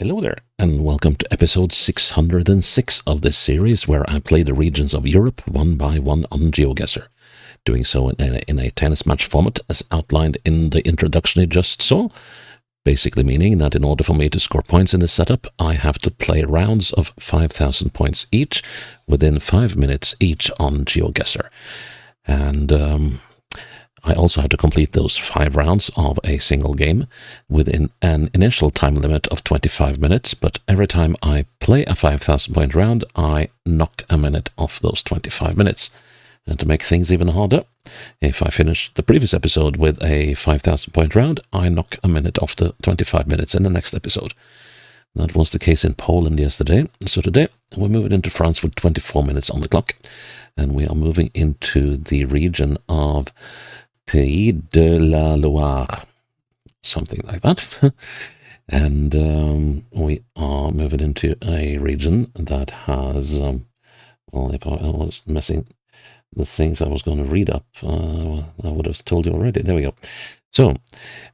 Hello there, and welcome to episode 606 of this series where I play the regions of Europe one by one on GeoGuessr. Doing so in a tennis match format as outlined in the introduction you just saw, basically meaning that in order for me to score points in this setup, I have to play rounds of 5,000 points each within 5 minutes each on GeoGuessr. And I also have to complete those 5 rounds of a single game within an initial time limit of 25 minutes, but every time I play a 5,000 point round, I knock a minute off those 25 minutes. And to make things even harder, if I finish the previous episode with a 5,000 point round, I knock a minute off the 25 minutes in the next episode. That was the case in Poland yesterday. So today we're moving into France with 24 minutes on the clock, and we are moving into the region of Pays de la Loire, something like that. And we are moving into a region that has, well, if I was messing the things I was going to read up, I would have told you already. There we go. So,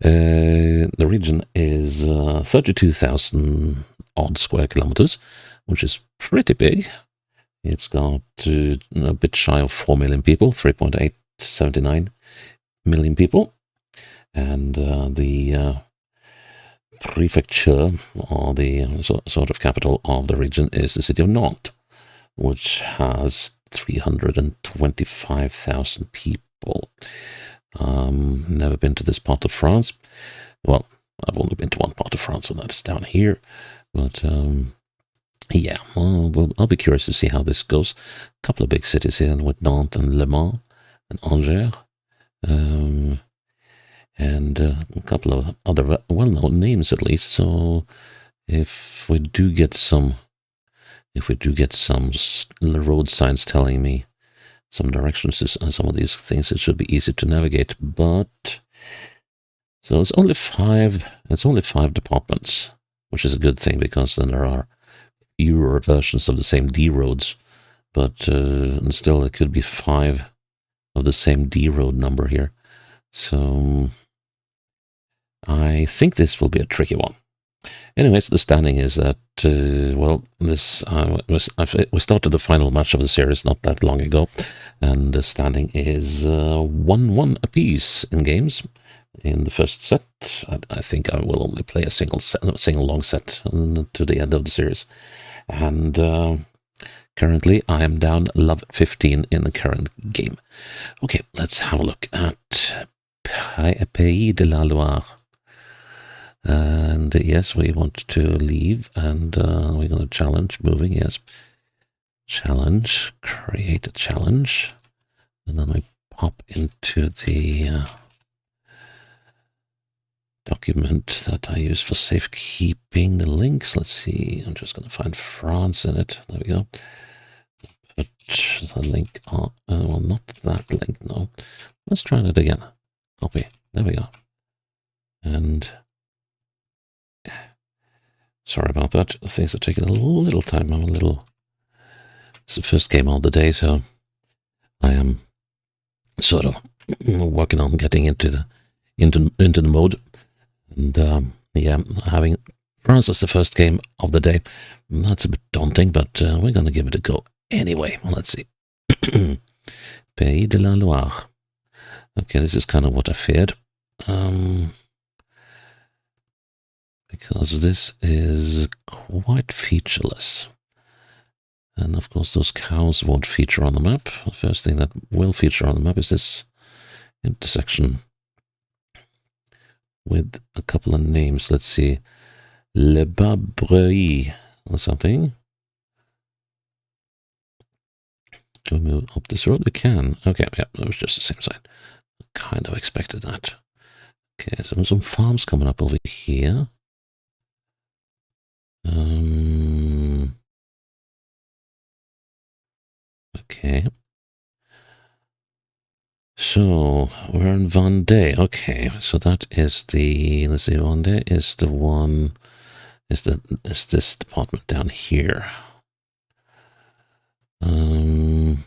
the region is 32,000 odd square kilometers, which is pretty big. It's got a bit shy of 4 million people, 3.879 million people, and the prefecture, or the sort of capital of the region, is the city of Nantes, which has 325,000 people. Never been to this part of France. Well, I've only been to one part of France, and that's down here. But yeah, I'll be curious to see how this goes. A couple of big cities here with Nantes and Le Mans and Angers. And a couple of other well-known names at least. So if we do get some road signs telling me some directions to some of these things, it should be easy to navigate. But so it's only five departments, which is a good thing, because then there are fewer versions of the same D roads. But still, it could be 5 of the same D road number here. So I think this will be a tricky one. Anyways, the standing is that, we started the final match of the series not that long ago, and the standing is 1-1 apiece in games. In the first set, I think I will only play a single long set to the end of the series. And currently, I am down love 15 in the current game. Okay, let's have a look at Pays de la Loire. And yes, we want to leave, and we're going to challenge moving, yes. Challenge, create a challenge. And then we pop into the document that I use for safekeeping the links. Let's see, I'm just going to find France in it. There we go. Put the link on, well, not that link, no. Let's try that again. Copy, there we go. And sorry about that, things are taking a little time. It's the first game of the day, so I am sort of working on getting into the mode. And yeah, having France as the first game of the day, that's a bit daunting, but we're going to give it a go anyway. Well, let's see. Pays de la Loire. Okay, this is kind of what I feared. Because this is quite featureless. And of course, those cows won't feature on the map. The first thing that will feature on the map is this intersection with a couple of names. Let's see. Le Bas-Breuil or something. Can we move up this road? We can. Okay, yeah, it was just the same side. Kind of expected that. Okay, so some farms coming up over here. Okay. So we're in Vendée. Okay, so that is the, let's see, Vendée is the one, is this department down here. It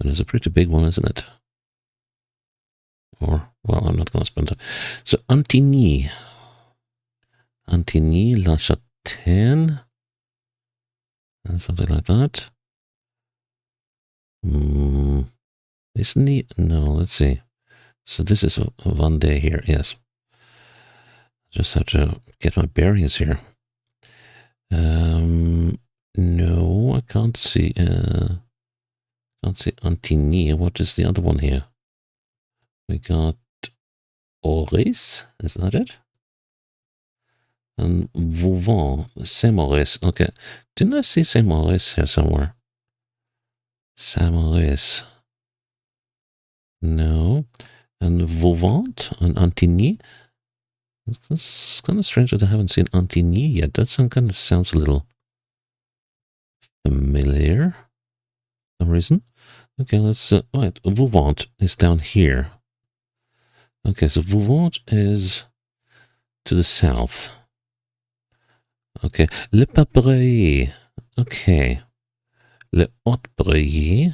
is a pretty big one, isn't it? Or, well, I'm not going to spend time. So Antigny. Antigny-la-Châtaigne, something like that. Isn't he? No, let's see. So this is one day here, yes. Just have to get my bearings here. No, I can't see. Can't see Antigny. What is the other one here? We got Oris. Is that it? And Vauvant, Saint-Maurice. Okay, didn't I see Saint-Maurice here somewhere? Saint-Maurice. No. And Vauvant and Antigny. It's kind of strange that I haven't seen Antigny yet. That kind of sounds a little familiar for some reason. Okay, let's. Right, Vauvant is down here. Okay, so Vauvant is to the south. Okay, Le Papereille. Okay, Le Haut-Breilly.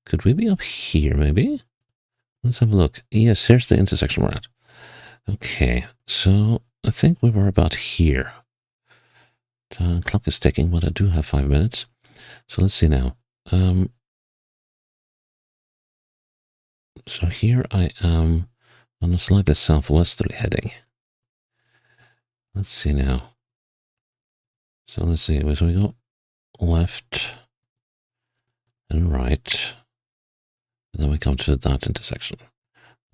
Could we be up here, maybe? Let's have a look. Yes, here's the intersection we're at. Okay, so I think we were about here. The clock is ticking, but I do have 5 minutes. So let's see now. So here I am on a slightly southwesterly heading. Let's see now. So let's see. So we go left and right. And then we come to that intersection.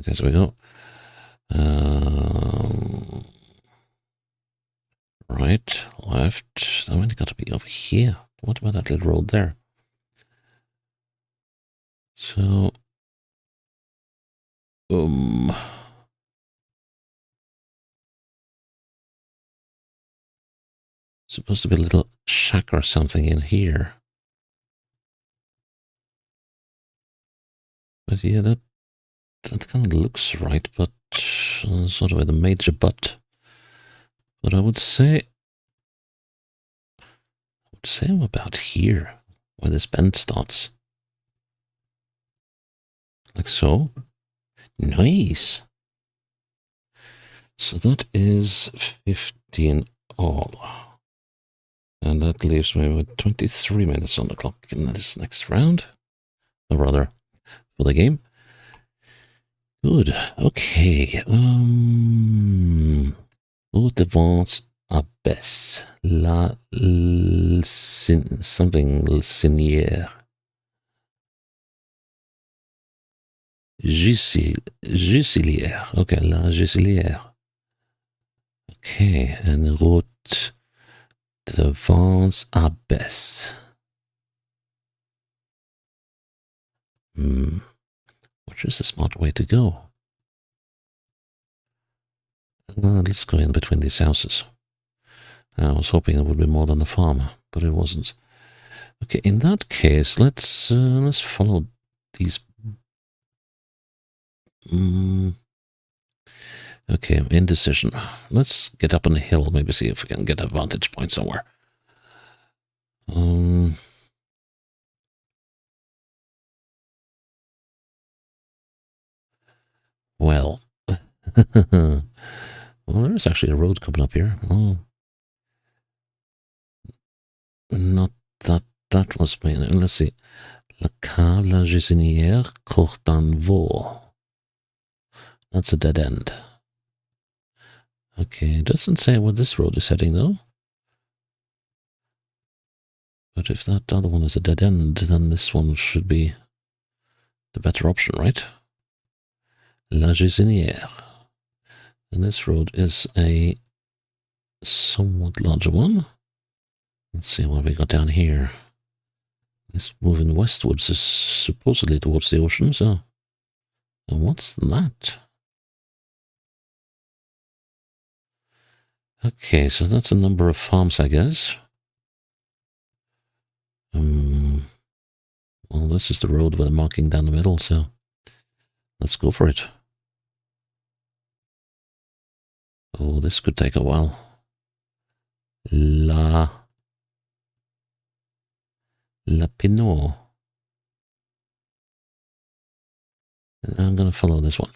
Okay, so we go right, left. Then we got to be over here. What about that little road there? So, supposed to be a little shack or something in here. But yeah, that kind of looks right, but sort of with a major but. But I would say I'm about here, where this bend starts. Like so. Nice. So that is 15 all. And that leaves me with 23 minutes on the clock in this next round. Or rather, for the game. Good. Okay. Au devant abbesse. Something Sinière. Jussilière. Okay, la Jussilière. Okay, and route devant abbesse. Which is a smart way to go? Let's go in between these houses. I was hoping it would be more than a farm, but it wasn't. Okay, in that case, let's follow these. Okay, indecision. Let's get up on the hill, maybe see if we can get a vantage point somewhere. Well, well, there is actually a road coming up here. Oh, not that. That was me. Let's see. La Cave, la Gisinière, Courtanvaux. That's a dead end. Okay, it doesn't say where this road is heading, though. But if that other one is a dead end, then this one should be the better option, right? La Gisinière. And this road is a somewhat larger one. Let's see what we got down here. It's moving westwards, is supposedly towards the ocean, so. And what's that? Okay, so that's a number of farms, I guess. Well, this is the road with a marking down the middle, so let's go for it. Oh, this could take a while. La Pinot. I'm gonna follow this one.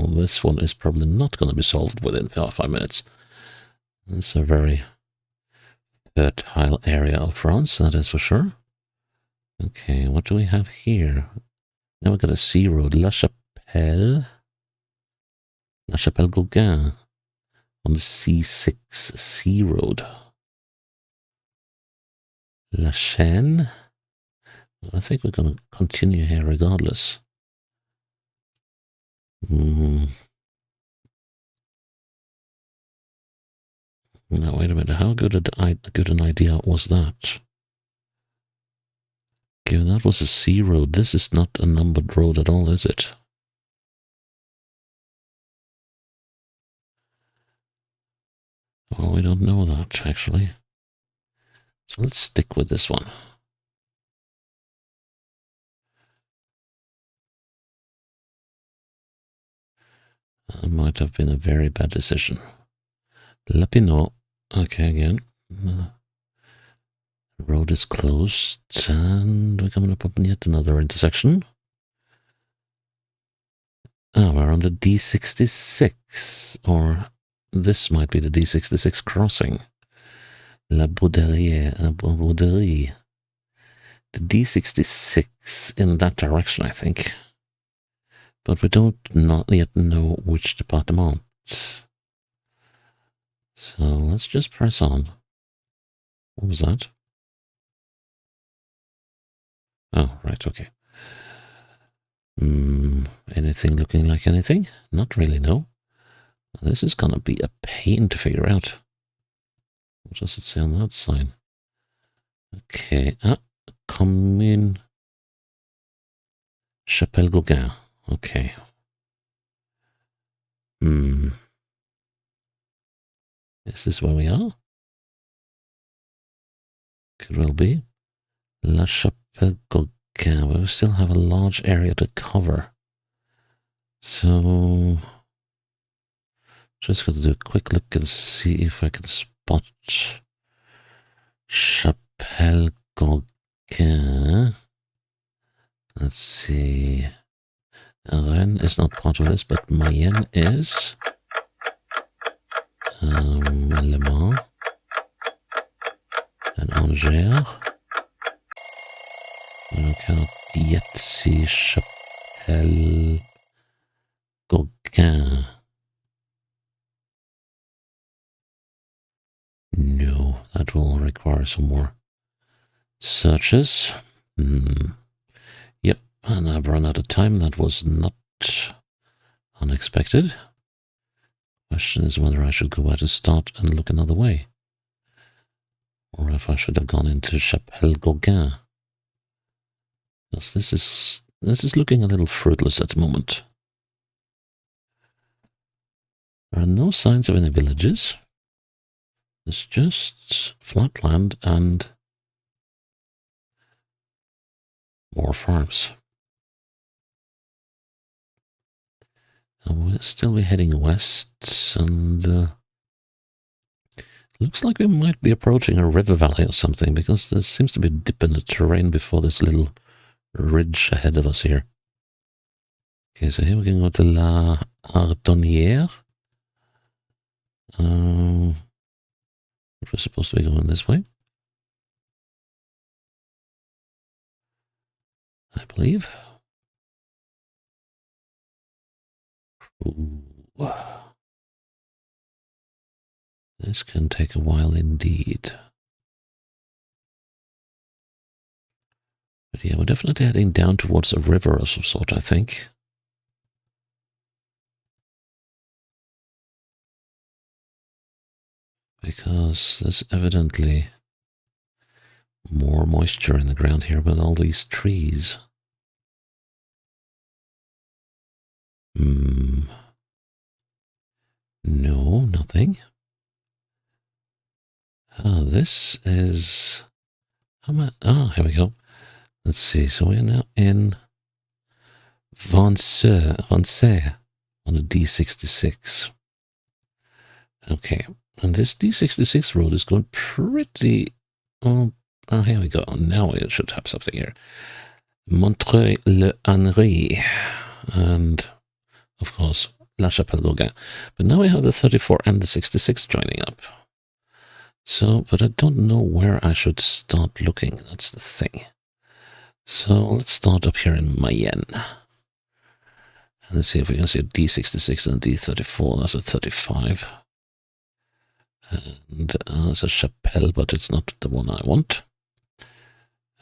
This one is probably not going to be solved within 5 minutes. It's a very fertile area of France, that is for sure. Okay, what do we have here? Now we've got a sea road, La Chapelle Gauguin, on the C6 sea road. La Chaîne. I think we're going to continue here regardless. No, wait a minute. How good an idea was that? Okay, that was a sea road. This is not a numbered road at all, is it? Well, we don't know that, actually. So let's stick with this one. That might have been a very bad decision. Lapinot. Okay, again. Road is closed, and we're coming up on yet another intersection. Oh, we're on the D66, or this might be the D66 crossing. La Bouderie. The D66 in that direction, I think. But we don't not yet know which department. So let's just press on. What was that? Oh, right, okay. Anything looking like anything? Not really, no. This is gonna be a pain to figure out. What does it say on that sign? Okay, Commune Chapelle Gauguin. Okay. Is this where we are? Could well be. La Chapelle Gauguin. We still have a large area to cover. So, just got to do a quick look and see if I can spot Chapelle Gauguin. Let's see. Rennes is not part of this, but Mayenne is. Le Mans and Angers. I cannot yet see Chapelle Gauguin. No, that will require some more searches. Yep, and I've run out of time. That was not unexpected. Question is whether I should go out and start and look another way, or if I should have gone into Chapelle Gauguin. Yes, this is looking a little fruitless at the moment. There are no signs of any villages. It's just flat land and more farms. And we'll still be heading west, and looks like we might be approaching a river valley or something, because there seems to be a dip in the terrain before this little ridge ahead of us here. Okay, so here we can go to La Ardonnière. We're supposed to be going this way, I believe. Ooh. This can take a while indeed. But yeah, we're definitely heading down towards a river of some sort, I think. Because there's evidently more moisture in the ground here with all these trees. No, nothing. This is... here we go. Let's see, so we're now in Vancey on the D66. Okay, and this D66 road is going pretty... here we go. Now we should have something here. Montreuil-le-Henri. and of course La Chapelle-Gauguin. But now we have the 34 and the 66 joining up. So, but I don't know where I should start looking. That's the thing. So let's start up here in Mayenne. And let's see if we can see a D66 and a D34. That's a 35. And there's a Chapelle, but it's not the one I want.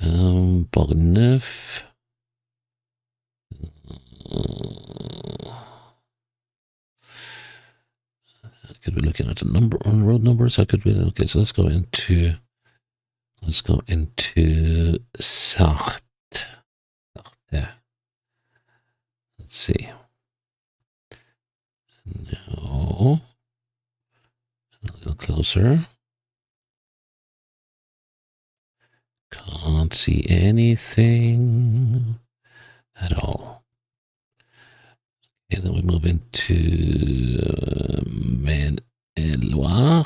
Borneuf. Could be looking at the number on road numbers. I could be okay. So let's go into Sarthe. Yeah. Let's see. No. A little closer. Can't see anything at all. Okay, then we move into Maine-et-Loire.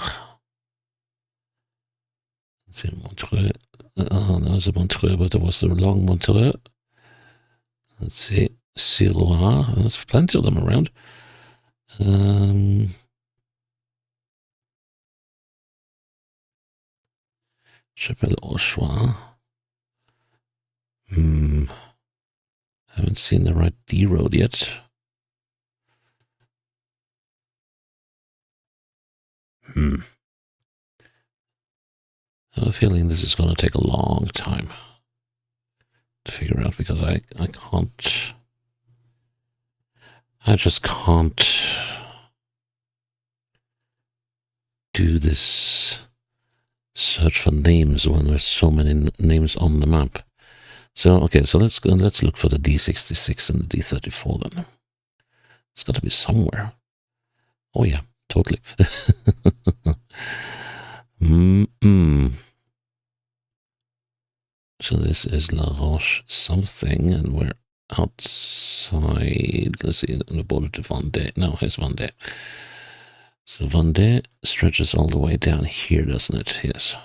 Let's see, Montreux. Oh, no, it's a Montreux, but there was the long Montreux. Let's see, Loire. There's plenty of them around. Chapelle-Auchois. Haven't seen the right D road yet. I have a feeling this is going to take a long time to figure out because I just can't do this search for names when there's so many names on the map. So, okay, so let's look for the D66 and the D34 then. It's got to be somewhere. Oh yeah, totally. So this is La Roche something, and we're outside. Let's see, on the border to Vendée. No, here's Vendée. So Vendée stretches all the way down here, doesn't it? Yes.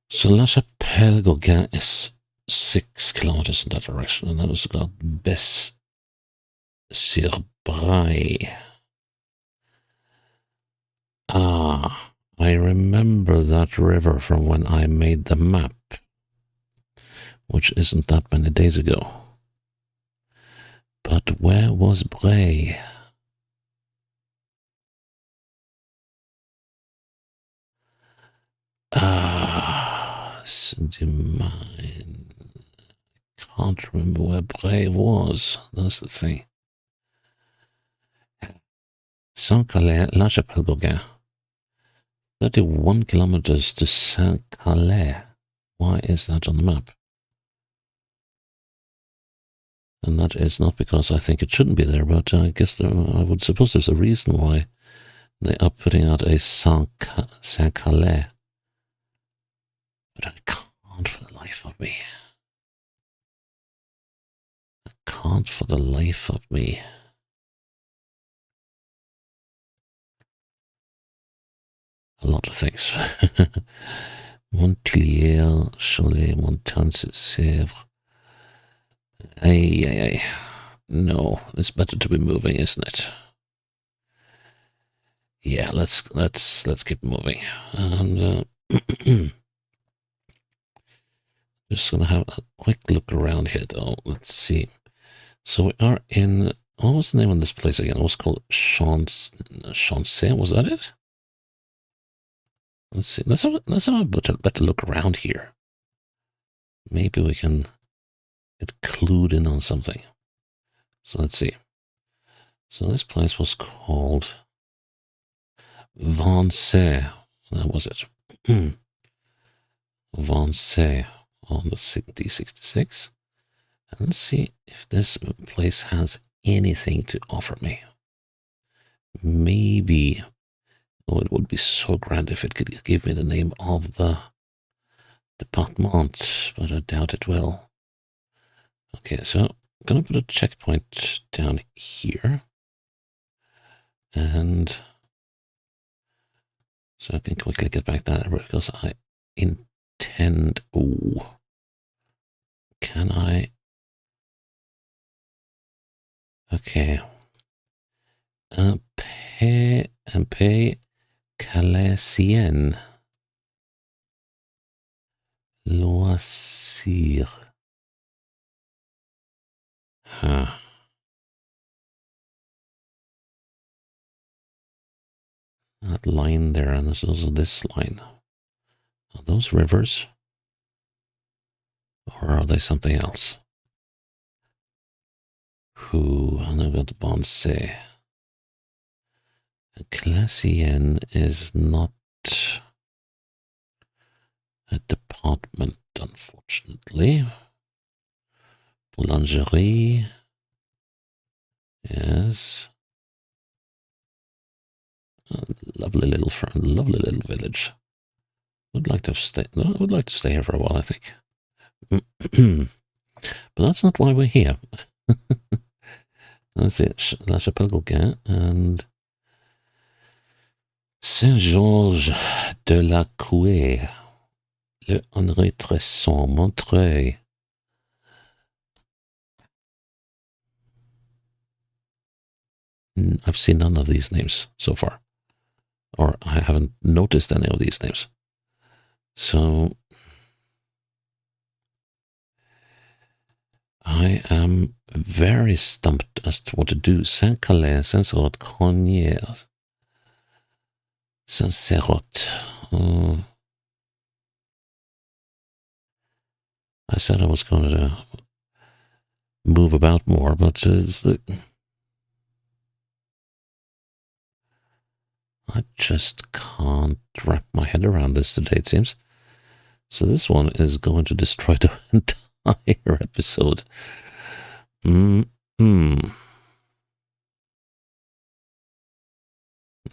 So La Chapelle-Gauguin is 6 kilometers in that direction, and that was about Besse-sur-Braye. Ah, I remember that river from when I made the map, which isn't that many days ago. But where was Braye? Saint-Domingue. Can't remember where Braye was. That's the thing. Saint-Calais, La Chapelle-Gauguin. 31 kilometers to Saint-Calais. Why is that on the map? And that is not because I think it shouldn't be there, but I guess I would suppose there's a reason why they are putting out a Saint-Calais. But I can't for the life of me. I can't for the life of me. A lot of things. Montpellier, Cholet, Montagne-sur-Sèvre. Ay. No, it's better to be moving, isn't it? Yeah, let's keep moving. And just gonna have a quick look around here, though. Let's see. So we are in. What was the name of this place again? It was called Chancey. Was that it? Let's see. Let's have a better look around here. Maybe we can get clued in on something. So let's see. So this place was called Vancey. That was it. Vancey on the D66. And let's see if this place has anything to offer me. Maybe. Oh, it would be so grand if it could give me the name of the department, but I doubt it will. Okay, so I'm gonna put a checkpoint down here. And So I can quickly get back that because I intend. Ooh. Can I? Okay. Un peu calaisien. Loisir. Huh. That line there, and there's also this line. Are those rivers? Or are they something else? Who? I know what Bonse. Classien is not a department, unfortunately. Boulangerie. Yes. Lovely little village. Would like to stay. I would like to stay here for a while, I think. But that's not why we're here. That's it. La Chapelle Gauguin and Saint-Georges de la Couée. Le Henri Tresson, Montreuil. I've seen none of these names so far. Or I haven't noticed any of these names. So I am very stumped as to what to do. Saint-Calais, Saint-Serot, Cronière, Saint-Serot. I said I was going to move about more, but I just can't wrap my head around this today, it seems. So this one is going to destroy the entire episode. No,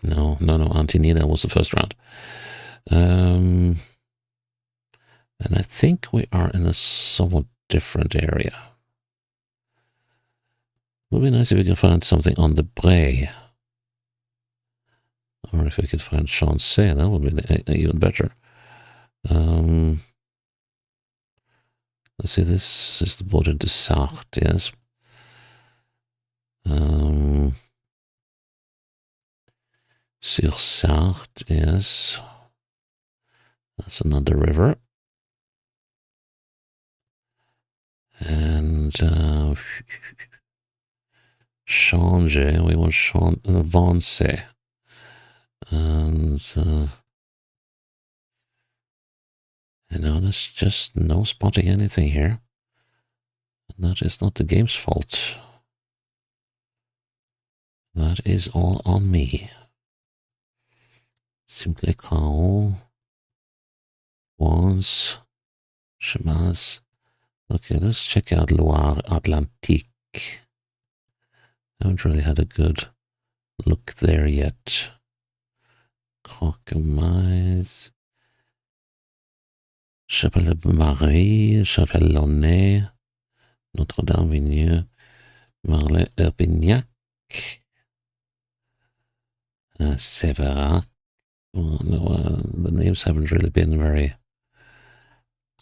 Auntie Nina was the first round. And I think we are in a somewhat different area. It would be nice if we could find something on the Bray. Or if we could find Chancey, that would be even better. Let's see, this is the border to Sarthe, yes. Sur Sarthe, yes. That's another river. And changer, we want avancer. And there's just no spotting anything here. And that is not the game's fault. That is all on me. Simply Caron. Once. Chemas. Okay, let's check out Loire Atlantique. I haven't really had a good look there yet. Croquemise. Chapelle-Marie, Chapelle-Launay, Notre-Dame-Vigneux, Marly-Herbignac, Sévérac. Well, no, the names haven't really been very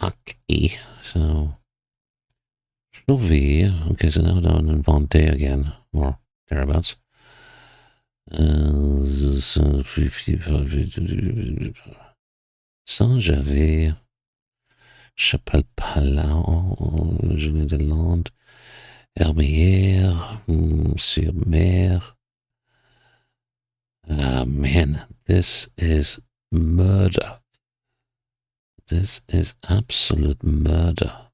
ac-y, so Chlovis. Okay, so now down in Vendée again, or thereabouts. Saint-Gervais, Chapelle-Palau, Genet-des-Landes, Hermières, sur Mer. Ah, man, this is murder. This is absolute murder.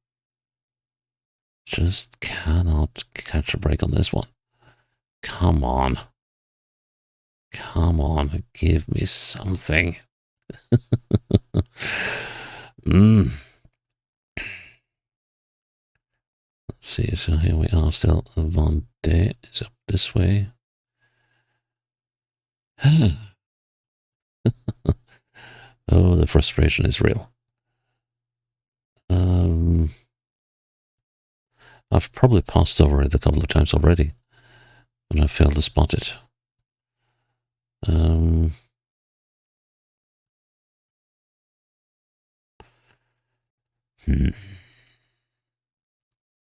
Just cannot catch a break on this one. Come on. Come on, give me something. Let's see, so here we are still. Vendée is up this way. Oh, the frustration is real. I've probably passed over it a couple of times already, but I failed to spot it.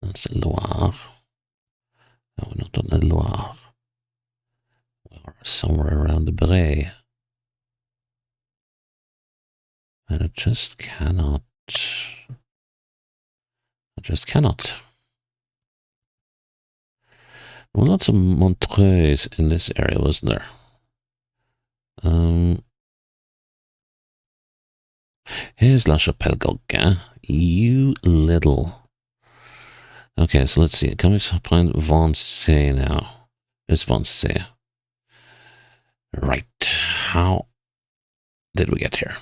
That's the Loire. No, we're not on the Loire. We're somewhere around the Bray. And I just cannot. Well, lots of Montreuils in this area, wasn't there? Here's La Chapelle-Gauguin. You little. Okay, so let's see. Can we find Vancey now? There's Vancey. Right. How did we get here?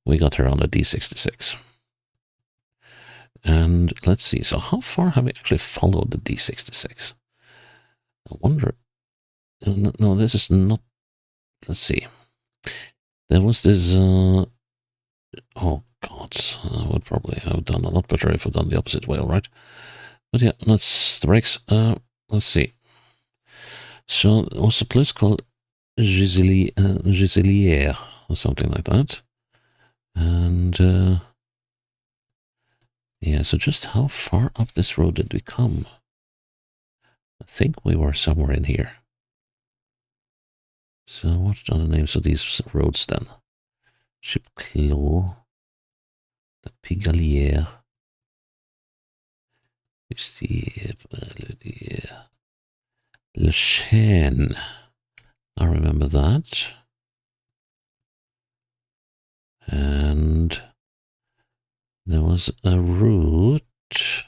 We got here on the D66. And let's see. So how far have we actually followed the D66? I wonder. No, this is not. Let's see. There was this. Oh God, I would probably have done a lot better if I'd gone the opposite way. All right. But yeah, that's the brakes. Let's see. So it was a place called Giselière or something like that. And yeah, so just how far up this road did we come? I think we were somewhere in here. So what are the names of these roads then? Chipclos, the Pigalière, Le Chêne. I remember that. And there was a route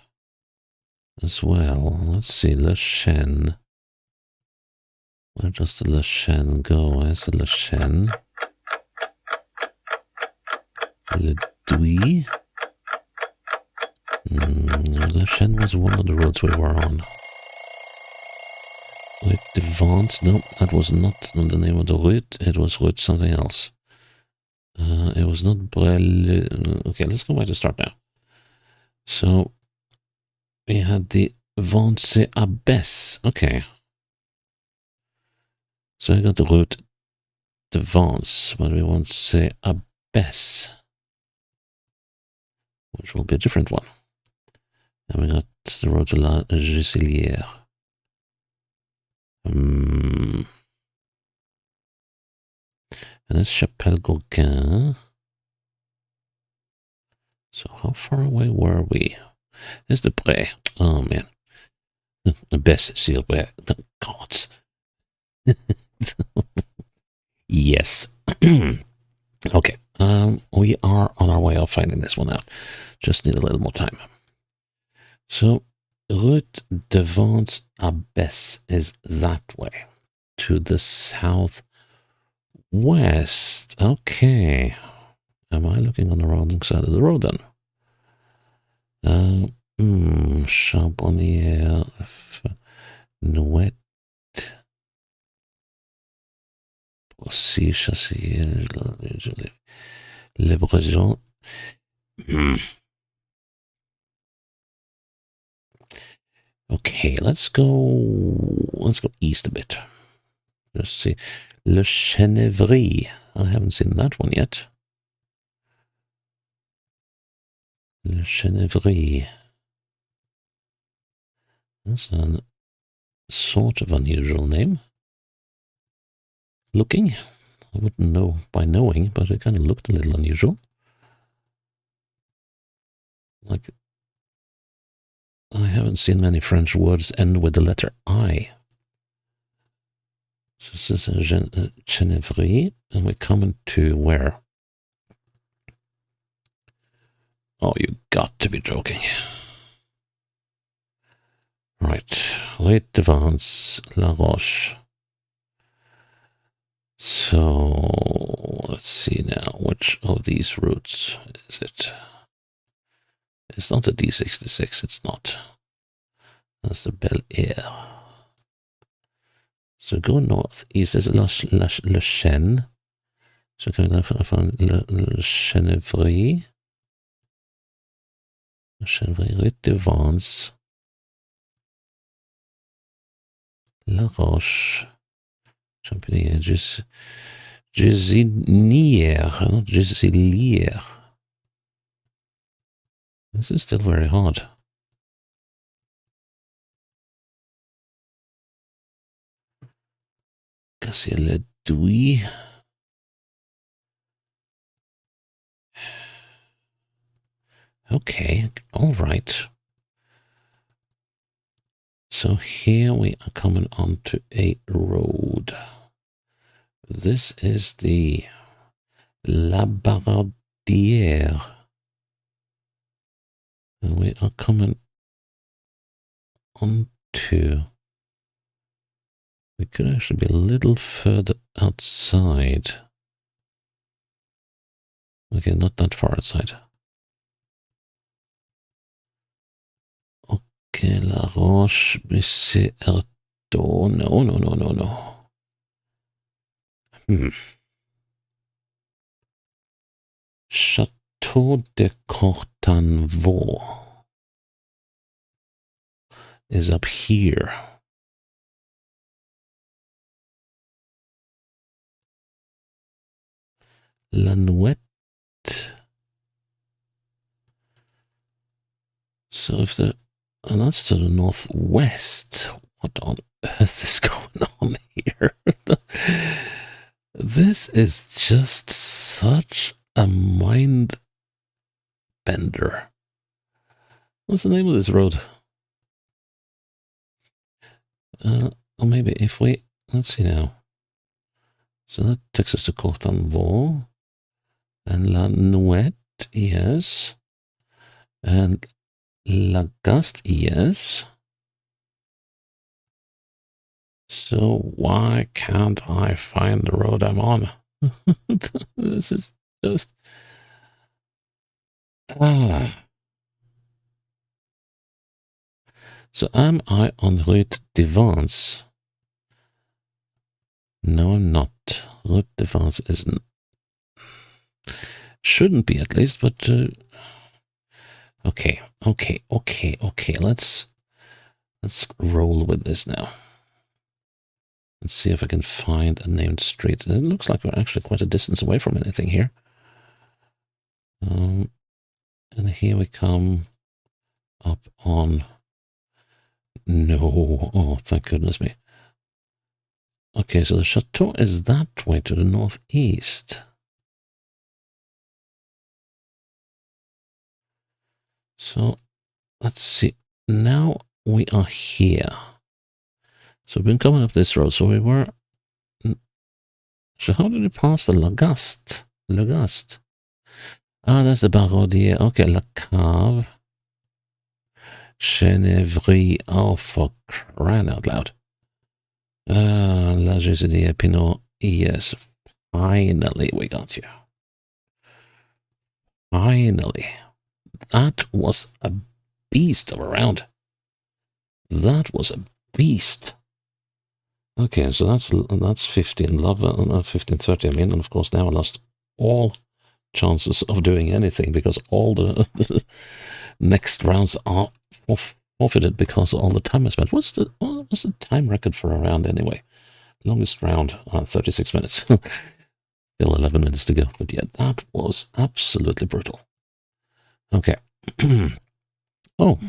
as well. Let's see, Le Chêne. Where does the Le Chêne go? Where's the Le Chêne? Le Douy. Le Chêne was one of the roads we were on. Route de Vence. No, that was not the name of the route. It was route something else. It was not Brel. Okay, let's go back to start now. So we had the Vence Abbesse. Okay. So I got the route de Vence, but we want to say Abbesse, which will be a different one. And we got the road to La Giselière. And it's Chapelle-Gauguin. So how far away were we? There's the Bray. Oh man. Abbesse, s'il vous plaît. Gods. Yes. Okay. We are on our way of finding this one out. Just need a little more time. So, Route de Vence Abbesse is that way, to the southwest. Okay. Am I looking on the wrong side of the road then? Charbonnière, Nouette, Brossy, Chassier, Le Breton. Okay, let's go east a bit. Let's see. Le Chenevry. I haven't seen that one yet. Le Chenevry. That's a sort of unusual name. Looking. I wouldn't know by knowing, but it kind of looked a little unusual. Like, I haven't seen many French words end with the letter I. So this is a Chenevry, and we're coming to where? Oh, you got to be joking. Right, Rue de Vence, La Roche. So, let's see now, which of these routes is it? It's not the D66, it's not. That's the Bel Air. So go northeast, there's Le Chêne. So can I find Le Chenevry? Le Chenevry, Rue de Vence. La Roche. Champigny, Gisinière, not Giselière. This is still very hard. Casser le douille. Okay, all right. So here we are coming onto a road. This is the La Baradière. And we are coming onto... We could actually be a little further outside. Okay, not that far outside. Okay, La Roche, Bessé, Erdo. No. Chateau de Cortanvaux is up here. La Nouette. So if the... And that's to the northwest. What on earth is going on here? This is just such a mind bender. What's the name of this road? Or maybe if we... Let's see now. So that takes us to Cortanvaux. And La Nouette, yes. And La Gaste, yes. So why can't I find the road I'm on? This is just... So am I on Route de Vence? No, I'm not. Route de Vence isn't. Shouldn't be, at least, but... Okay. Let's roll with this now. Let's see if I can find a named street. It looks like we're actually quite a distance away from anything here. And here we come up on... No. Oh, thank goodness me. Okay, so the chateau is that way to the northeast. So, let's see. Now we are here. So we've been coming up this road. So we were... So how did we pass the Lagaste? Lagaste. Ah, that's the Barodier. Okay, La Cave. Chenevry. Oh, for crying out loud. La Gésidia Pinot. Yes, finally we got you. Finally. That was a beast of a round. That was a beast. Okay, so that's 15 love, 1530. I mean, and of course now I lost all chances of doing anything because all the next rounds are forfeited because all the time I spent. What's the time record for a round anyway? Longest round, 36 minutes. Still 11 minutes to go, but yeah, that was absolutely brutal. Okay. Oh,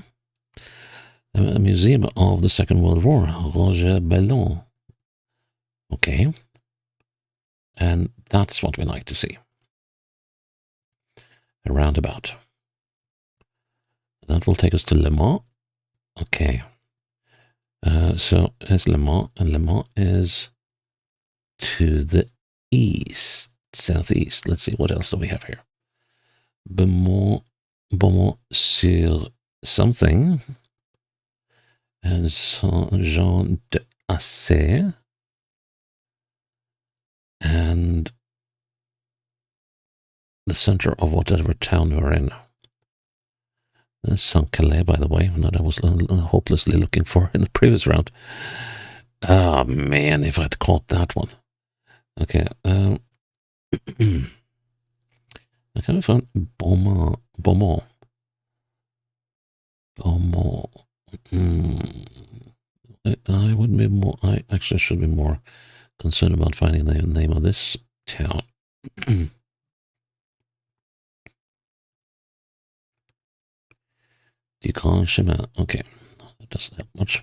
a museum of the Second World War, Roger Bellon. Okay. And that's what we like to see. A roundabout. That will take us to Le Mans. Okay. So it's Le Mans, and Le Mans is to the east, southeast. Let's see, what else do we have here? Beaumont sur something. And Saint-Jean d'Assay. And the center of whatever town we're in. There's Saint-Calais, by the way, that I was hopelessly looking for in the previous round. Oh, man, if I'd caught that one. Okay. I kind of found Beaumont. I would be more... I actually should be more concerned about finding the name of this town. Du Grand Chemin. Okay, that doesn't help much.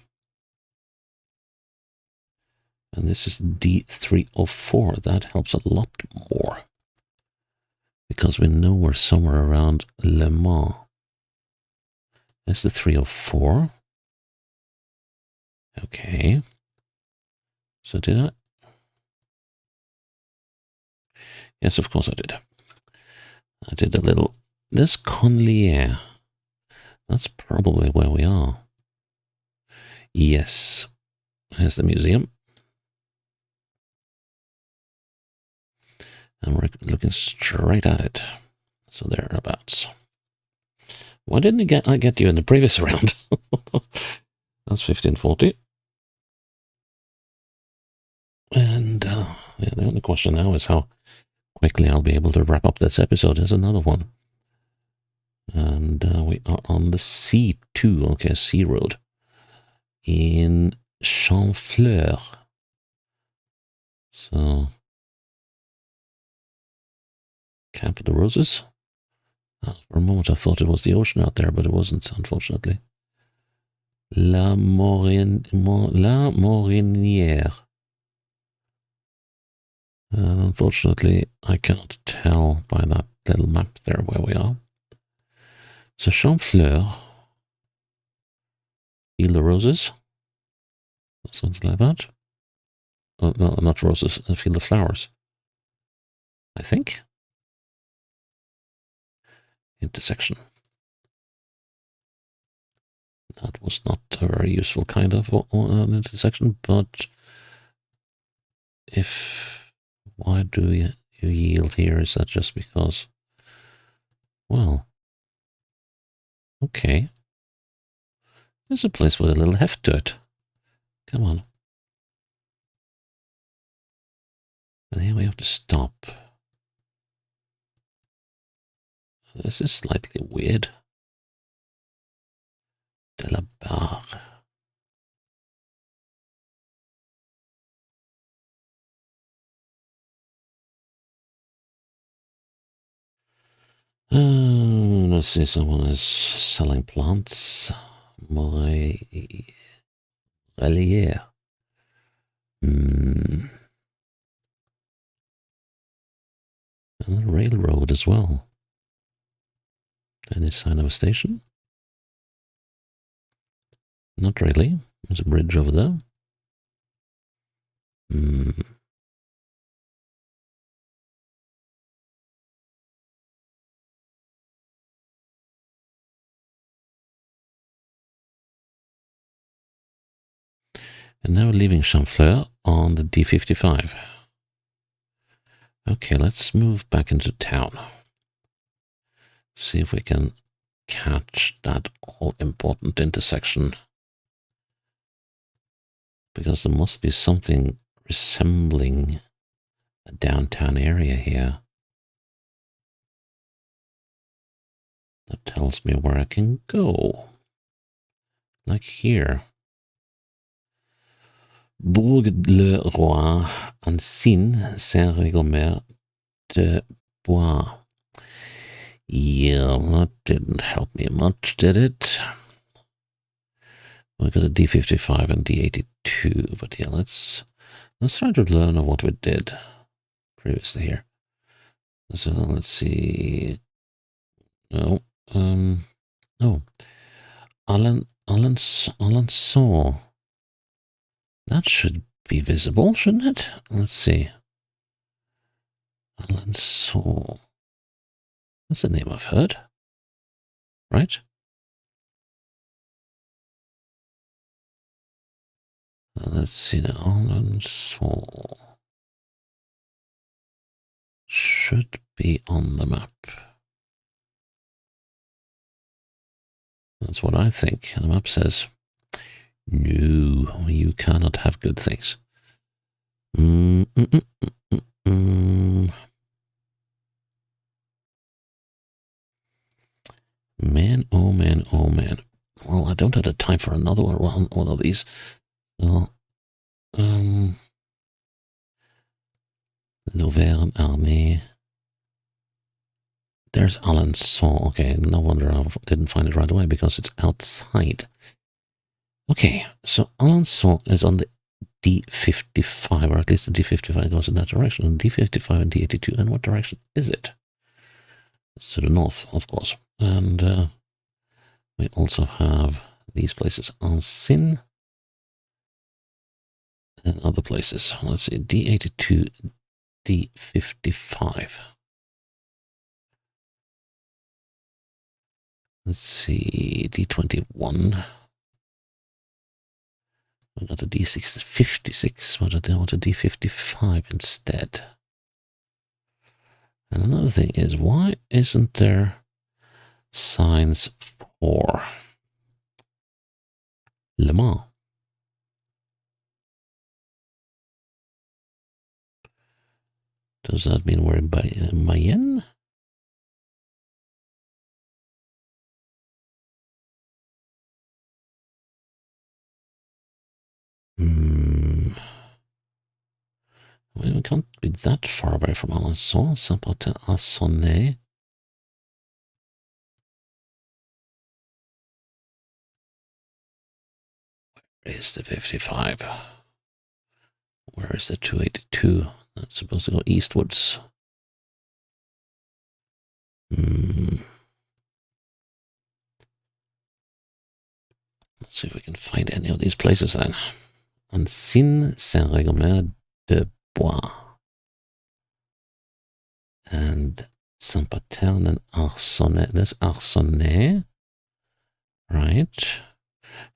And this is D304. That helps a lot more. Because we know we're somewhere around Le Mans. That's the 304. Okay. So did I? Yes, of course I did. I did a little... This Conlier. That's probably where we are. Yes. Here's the museum. And we're looking straight at it. So thereabouts. Why didn't I get you in the previous round? That's 1540. And yeah, the only question now is how quickly I'll be able to wrap up this episode. There's another one. And we are on the C2, okay, C road. In Chamfleur. So, Camp of the Roses. For a moment I thought it was the ocean out there, but it wasn't, unfortunately. La Morinière. And unfortunately, I cannot tell by that little map there where we are. So Chamfleur, Field of Roses, something like that. Oh, no, not roses, a field of flowers. I think. Intersection. That was not a very useful kind of an intersection, but why do you yield here? Is that just because? Well, okay. There's a place with a little heft to it. Come on. And here we have to stop. This is slightly weird. De la Barre. Let's see, someone is selling plants. Relier. And a railroad as well. Any sign of a station? Not really. There's a bridge over there. And now we're leaving Chamfleur on the D55. Okay, let's move back into town. See if we can catch that all-important intersection. Because there must be something resembling a downtown area here that tells me where I can go. Like here. Bourg-le-Roi, Ancin, Saint-Rigomer de Bois. Yeah, that didn't help me much, did it? We got a D55 and D82, but yeah, let's try to learn of what we did previously here. So let's see. No, no. Alençon. That should be visible, shouldn't it? Let's see. Alençon. That's a name I've heard. Right? Let's see now. Alençon. Should be on the map. That's what I think. The map says, no, you cannot have good things. Man, oh man, oh man. Well, I don't have the time for another one of these. Well, L'Auvergne Armée there's Alençon. Okay, no wonder I didn't find it right away because it's outside. Okay, so Alençon is on the D55, or at least the D55 goes in that direction. And D55 and D82, and what direction is it? It's to the north, of course. And we also have these places, Ancin, and other places. Let's see, D82, D55. Let's see, D21. We got a D56, but I want a D55 instead. And another thing is, why isn't there signs for Le Mans? Does that mean we're in Mayenne? Well, we can't be that far away from Alençon. Saint-Martin-Arcenay. Where is the 55? Where is the 282? That's supposed to go eastwards. Let's see if we can find any of these places then. Ancin, Saint-Régomer-de-Bois. And Saint-Paterne and Arcenay. There's Arcenay. Right.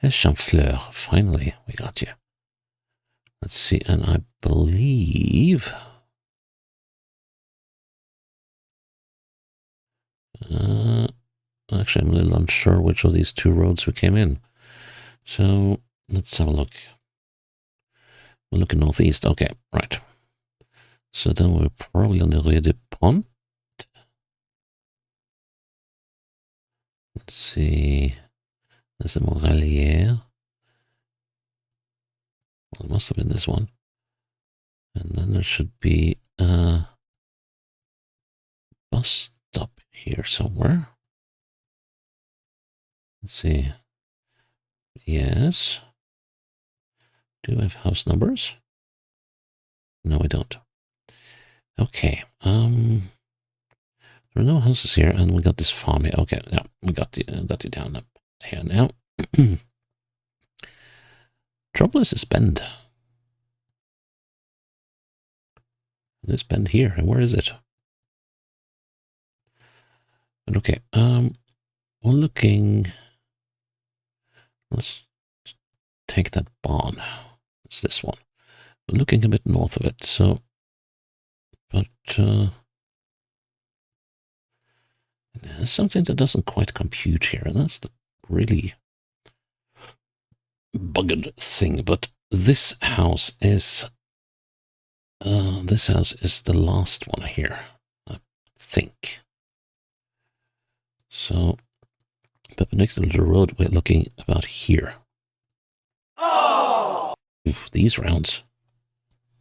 There's Chamfleur. Finally, we got you. Let's see, and I believe... actually, I'm a little unsure which of these two roads we came in. So, let's have a look. We're looking northeast. Okay, right. So then we're probably on the Rue de Pont. Let's see. There's a Moralière. Well, it must have been this one. And then there should be a bus stop here somewhere. Let's see. Yes. Do I have house numbers? No, we don't. Okay. There are no houses here, and we got this farm here. Okay, yeah, we got you down up here now. Trouble is this bend. This bend here, and where is it? But okay, we're looking. Let's take that barn. It's this one. We're looking a bit north of it, so. But there's something that doesn't quite compute here, and that's the really buggered thing. But this house is the last one here, I think. So perpendicular to the road, we're looking about here. Oh! Oof, these rounds.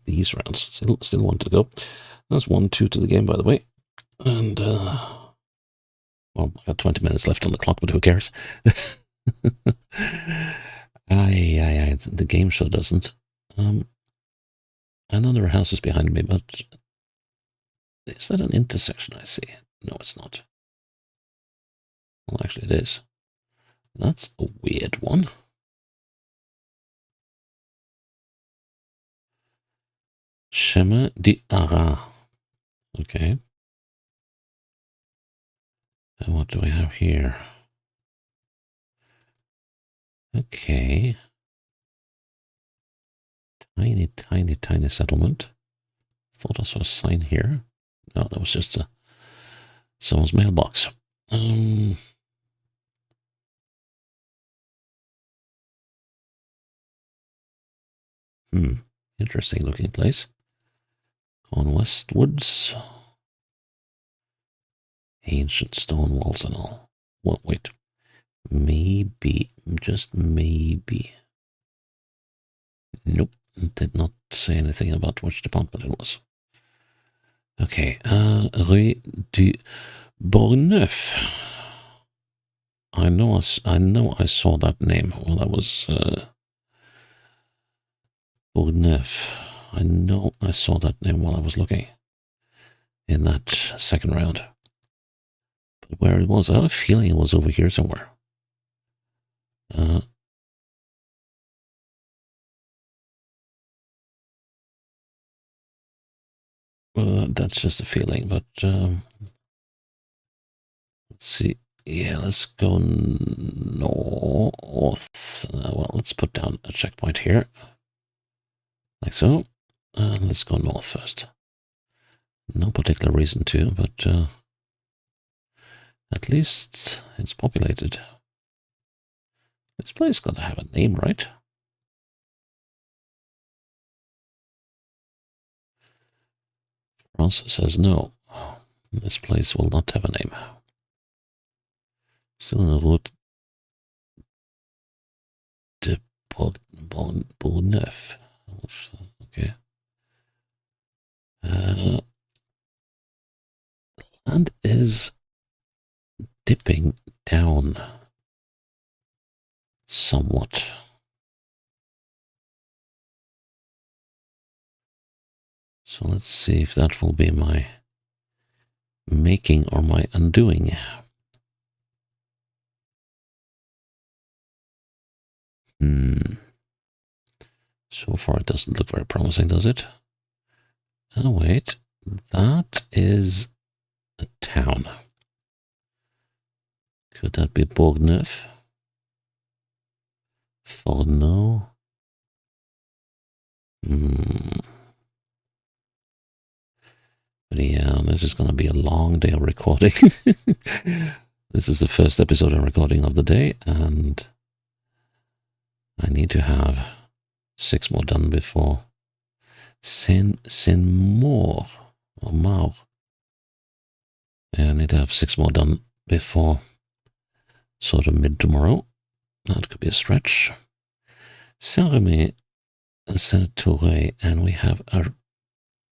Still one to go. That's 1-2 to the game, by the way. And well, I got 20 minutes left on the clock, but who cares? The game show doesn't. I know there are houses behind me, but is that an intersection I see? No, it's not. Well, actually, it is. That's a weird one. Chemin d'Arras. Okay. And what do we have here? Okay. Tiny settlement. Thought I saw a sign here. No, that was just someone's mailbox. Interesting looking place. On westwards. Ancient stone walls and all. Well, wait. Maybe. Just maybe. Nope. Did not say anything about which department it was. Okay. Rue du Bourneuf. I know I saw that name while I was Bourneuf. I know I saw that name while I was looking in that second round. But where it was, I have a feeling it was over here somewhere. That's just a feeling, but let's see. Yeah, let's go north. Well, let's put down a checkpoint here, like so. Let's go north first. No particular reason to, but at least it's populated. This place got to have a name, right? France says no. This place will not have a name. Still in the route de Bourneuf. Okay. And is dipping down somewhat. So let's see if that will be my making or my undoing. So far it doesn't look very promising, does it? Oh wait, that is a town. Could that be Bourgneuf? Forno? But yeah, this is going to be a long day of recording. This is the first episode I'm recording of the day, and I need to have 6 more done before Saint-Maur or Maur. Yeah, I need to have 6 more done before sort of mid tomorrow. That could be a stretch. Saint-Remy, Saint-Touré, and we have a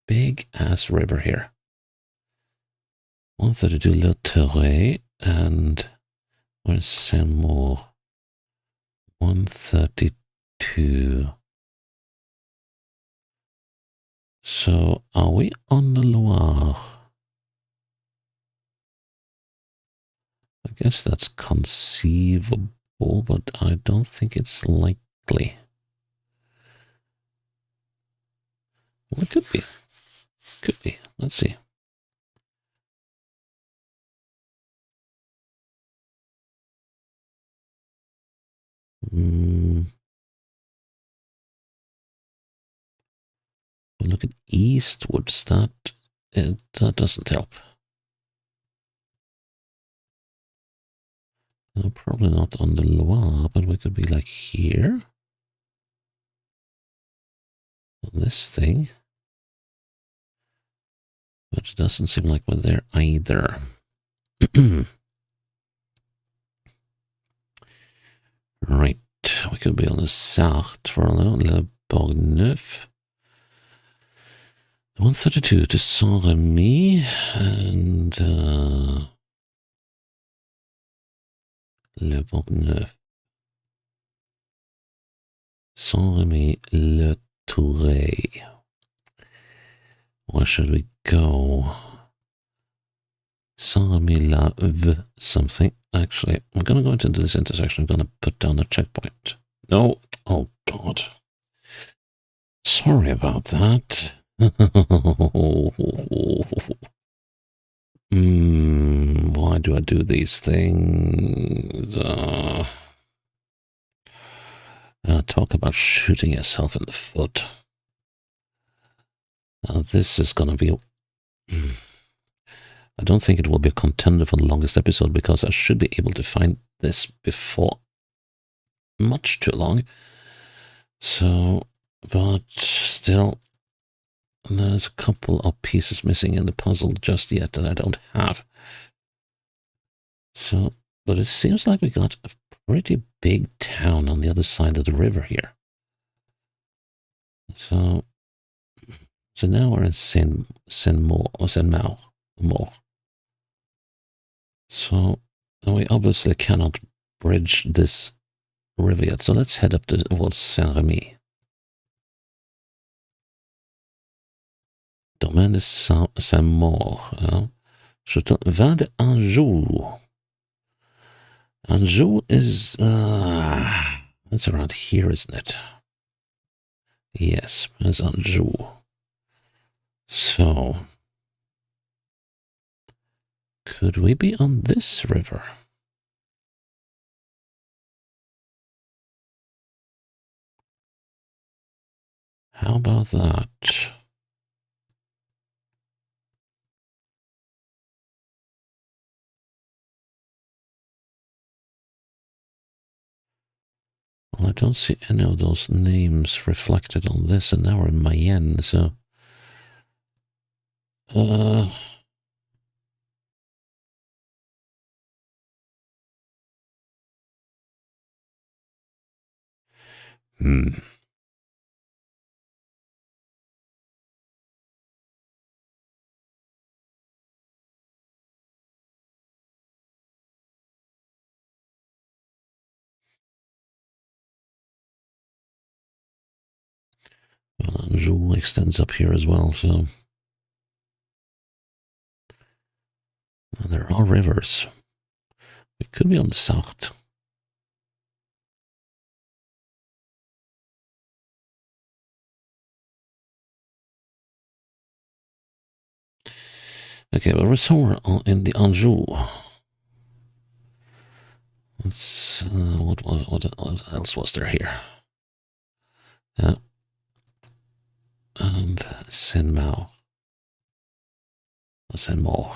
big ass river here. 132 Le Touré, and where's Saint-Maur? 132. So, are we on the Loire? I guess that's conceivable, but I don't think it's likely. Well, it could be. Could be. Let's see. Look at eastwards. That doesn't help. No, probably not on the Loire, but we could be like here. On this thing. But it doesn't seem like we're there either. Right. We could be on the Sarthe for Le Bourgneuf. 132 to Saint-Remy and Le Bourgneuf. Saint-Remy, Le Touré. Where should we go? Saint-Remy, La V something. Actually, I'm going to go into this intersection. I'm going to put down a checkpoint. No. Oh, God. Sorry about that. Why do I do these things? Talk about shooting yourself in the foot. Now this is gonna be... I don't think it will be a contender for the longest episode because I should be able to find this before much too long. So, but still, there's a couple of pieces missing in the puzzle just yet that I don't have. So, but it seems like we got a pretty big town on the other side of the river here. So now we're in Saint-Maur or Saint-Maur. So we obviously cannot bridge this river yet. So let's head up towards Saint-Remy. Domaine de Saint-Maur. Vin de Anjou. Anjou is... that's around here, isn't it? Yes, it's Anjou. So... could we be on this river? How about that? Well, I don't see any of those names reflected on this, and now we're in Mayenne, so... Hmm. Well, Anjou extends up here as well, so... well, there are rivers. We could be on the south. Okay, but we're somewhere in the Anjou. Let's... what else was there here? And Saint-Maur. Saint-Maur.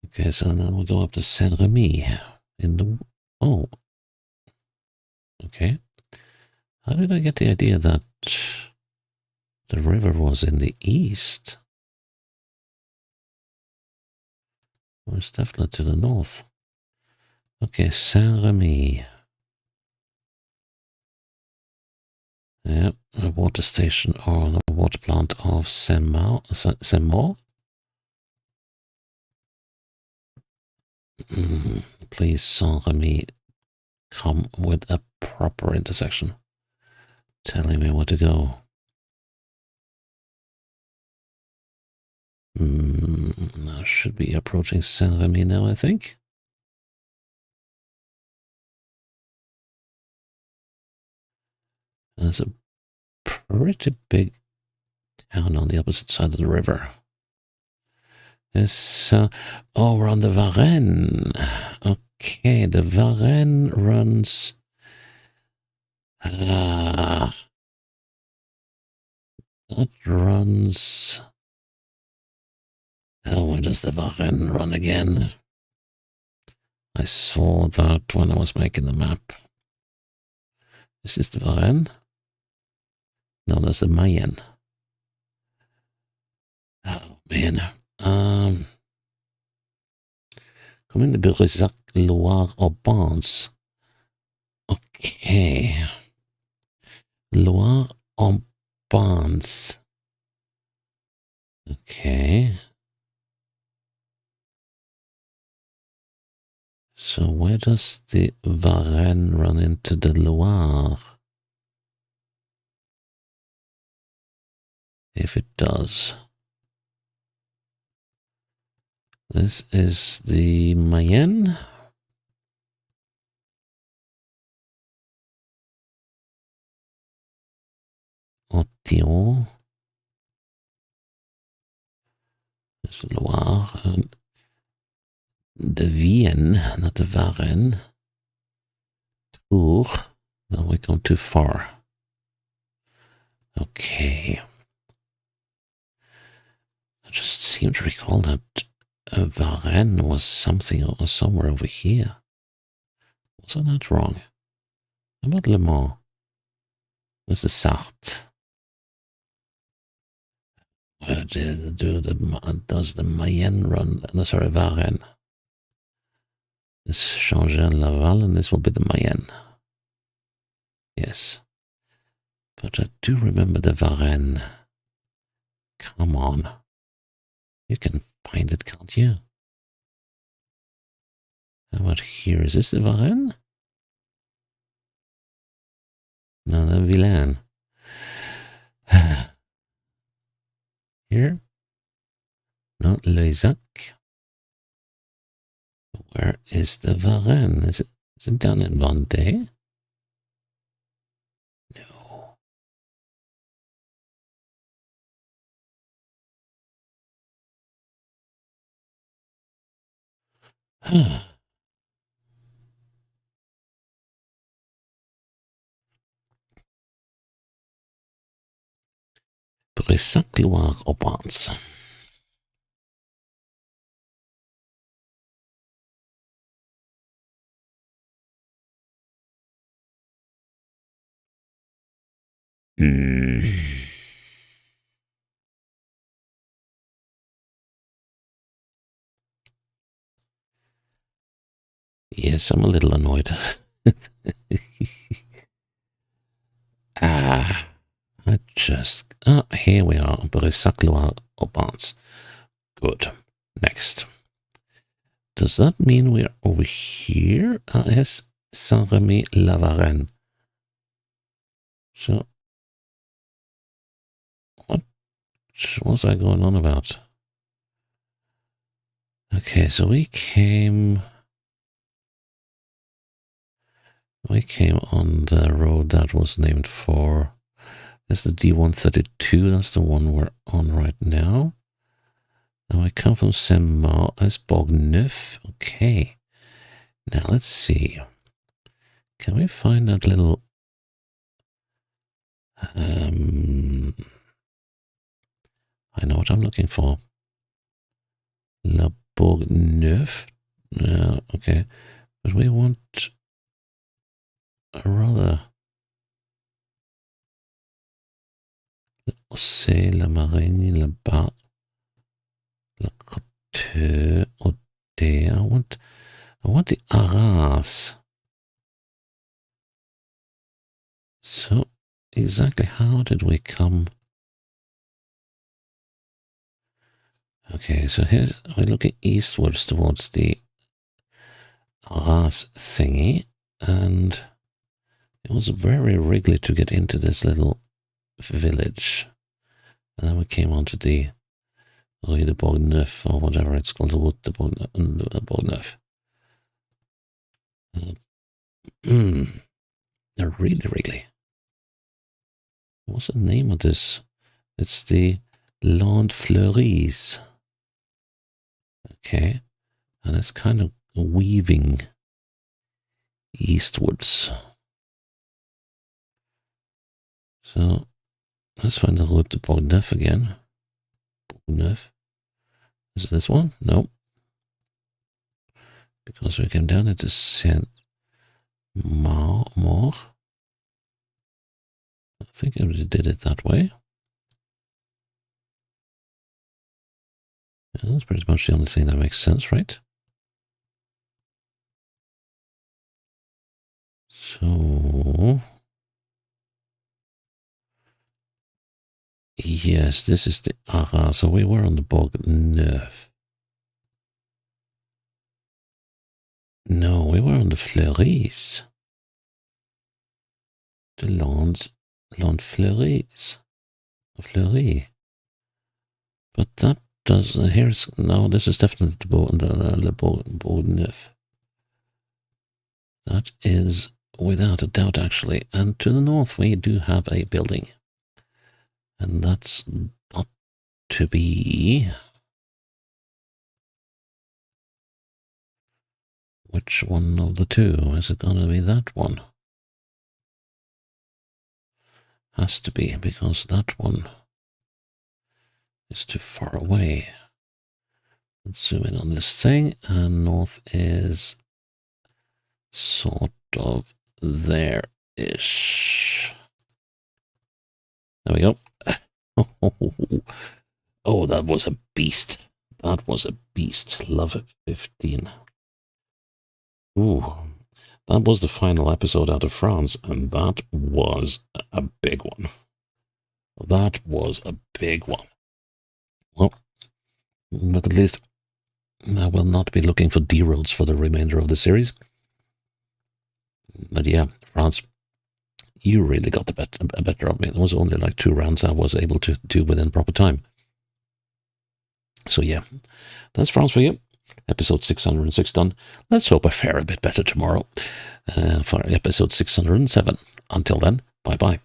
Okay, so then we'll go up to Saint-Remy in the... oh. Okay. How did I get the idea that the river was in the east? Well, it's definitely to the north. Okay, Saint-Remy. Yeah, the water station or the water plant of Saint-Maur. Please, Saint-Remy, come with a proper intersection telling me where to go. I should be approaching Saint-Remy now, I think. There's a pretty big town on the opposite side of the river. Yes, oh, we're on the Varenne. Okay, the Varenne runs... that runs... oh, where does the Varenne run again? I saw that when I was making the map. Is this the Varenne? No, that's the Mayenne. Oh, man. Commune de Burizac, Loire, urbanized. Okay. Loire, urbanized. Okay. So where does the Varenne run into the Loire? If it does. This is the Mayenne. Otillon. There's the Loire. And the Vienne, not the Varenne. Tours. No, we come too far. Okay. I just seem to recall that Varenne was something or somewhere over here. Was I not wrong? How about Le Mans? Where's the Sarthe? Where does the Mayenne run? No, sorry, Varenne. This is Changin-Laval, and this will be the Mayenne. Yes. But I do remember the Varenne. Come on. You can find it, can't you? How about here? Is this the Varenne? No, the Vilaine. Here? Not Loisac. Where is the Varenne? Is it down in Vendée? No. Bressac, Loire, Aubrac. Yes, I'm a little annoyed. Here we are. Bressac, Loire, Aubrac. Good. Next. Does that mean we're over here? Yes, Saint-Rémy-la-Varenne. So, what was I going on about? Okay, so we came on the road that was named for. That's the D132. That's the one we're on right now. Now I come from Saint-Marc. That's Bourgneuf. Okay. Now let's see. Can we find that little? I know what I'm looking for. La Bourgneuf. Okay. But we want a rather. C'est la Maraigne, la Bas, la Côte, Odé. I want the Arras. So, exactly how did we come? Okay, so here we're looking eastwards towards the Arras thingy, and it was very wriggly to get into this little village. And then we came onto the Rue de Bourgneuf, or whatever it's called, the Route de Bourgneuf. They're really wriggly. What's the name of this? It's the Land Fleuries. Okay. And it's kind of weaving eastwards. So let's find the Route de Bourgneuf again. Bourgneuf. Is it this one? No. Because we came down into Saint-Maur. I think I did it that way. Yeah, that's pretty much the only thing that makes sense, right? So, yes, this is the Arras. So we were on the Bourgneuf. No, we were on the Fleuries. The Land Fleuries. Fleury. But that does, no, this is definitely the Bourgneuf. That is without a doubt, actually. And to the north, we do have a building. And that's got to be. Which one of the two? Is it going to be that one? Has to be, because that one is too far away. Let's zoom in on this thing, and north is sort of there-ish. There we go. Oh, that was a beast. That was a beast. Love 15. Ooh, that was the final episode out of France, and that was a big one. That was a big one. Well, But at least I will not be looking for D roads for the remainder of the series. But yeah, France, you really got the better of me. There was only like 2 rounds I was able to do within proper time. So yeah, that's France for you. Episode 606 done. Let's hope I fare a bit better tomorrow for episode 607. Until then, bye-bye.